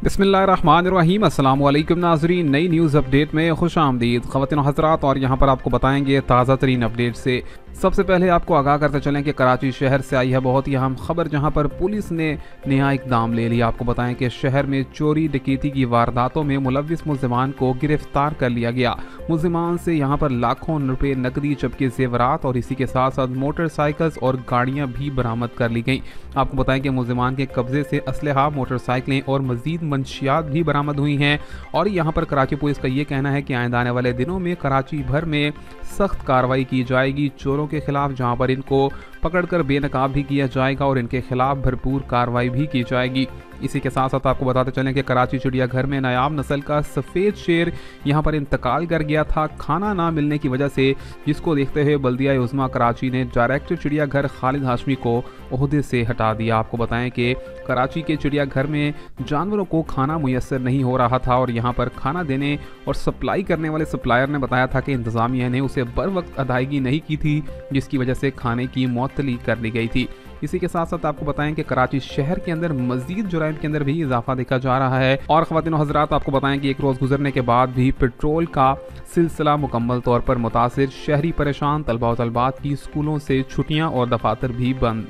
बिस्मिल्लाहिर्रहमानिर्रहीम। अस्सलाम वालेकुम नाज़रीन, नई न्यूज़ अपडेट में खुश आमदीद ख़वातीन व हज़रात। और यहाँ पर आपको बताएंगे ताज़ा तरीन अपडेट से। सबसे पहले आपको आगाह करते चलें कि कराची शहर से आई है बहुत ही अहम खबर, जहाँ पर पुलिस ने नया इक़दाम ले लिया। आपको बताएं कि शहर में चोरी डकैती की वारदातों में मुलव्विस मुल्ज़िमान को गिरफ्तार कर लिया गया। मुल्ज़िमान से यहाँ पर लाखों रुपए नकदी, जबकि जेवरात और इसी के साथ साथ मोटरसाइकिल्स और गाड़ियाँ भी बरामद कर ली गई। आपको बताएं कि मुल्ज़िमान के कब्जे से असलहा, मोटरसाइकिलें और मज़ीद मंशियात भी बरामद हुई हैं। और यहाँ पर कराची पुलिस का ये कहना है कि आइंदा आने वाले दिनों में कराची भर में सख्त कार्रवाई की जाएगी चोरों के खिलाफ, जहाँ पर इनको पकड़कर बेनकाब भी किया जाएगा और इनके खिलाफ भरपूर कार्रवाई भी की जाएगी। इसी के साथ साथ आपको बताते चलें कि कराची चिड़ियाघर में नायाब नस्ल का सफ़ेद शेर यहाँ पर इंतकाल कर गया था खाना ना मिलने की वजह से, जिसको देखते हुए बल्दिया उज़्मा कराची ने डायरेक्टर चिड़ियाघर खालिद हाशमी को ओहदे से हटा दिया। आपको बताएं कि कराची के चिड़ियाघर में जानवरों को खाना मुयस्सर नहीं हो रहा था और यहाँ पर खाना देने और सप्लाई करने वाले सप्लायर ने बताया था कि इंतज़ामिया ने उसे बर वक्त अदायगी नहीं की थी, जिसकी वजह से खाने की मुअत्तली कर दी गई थी। इसी के साथ साथ आपको बताएं कि कराची शहर के अंदर मजीद जुराइम के अंदर भी इजाफा देखा जा रहा है। और ख़वातीन व हज़रात, आपको बताएं कि एक रोज़ गुजरने के बाद भी पेट्रोल का सिलसिला मुकम्मल तौर पर मुतासिर, शहरी परेशान, तलबा व तलबात की स्कूलों से छुट्टियां और दफातर भी बंद।